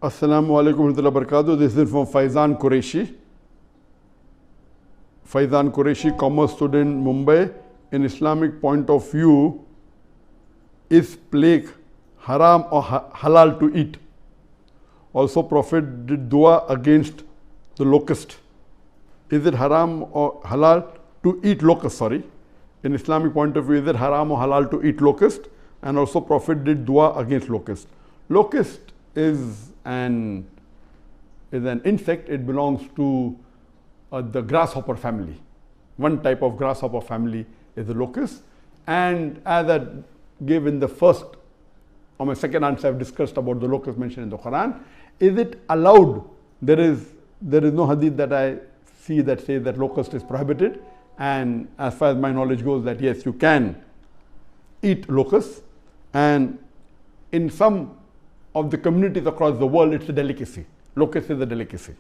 Assalamu alaikum warahmatullahi wabarakatuh. This is from Faizan Qureshi. Faizan Qureshi, commerce student, Mumbai. In Islamic point of view, is plague haram or halal to eat? Also, Prophet did dua against the locust. Is it haram or halal to eat locust? Sorry. In Islamic point of view, is it haram or halal to eat locust? And also, Prophet did dua against locust. Locust is an insect. It belongs to the grasshopper family. One type of grasshopper family is the locust. And as I gave in the first or my second answer, I've discussed about the locust mentioned in the Quran. Is it allowed? There is no hadith that I see that says that locust is prohibited. And as far as my knowledge goes, that yes, you can eat locusts. And in some of the communities across the world, it's a delicacy. Locust is a delicacy.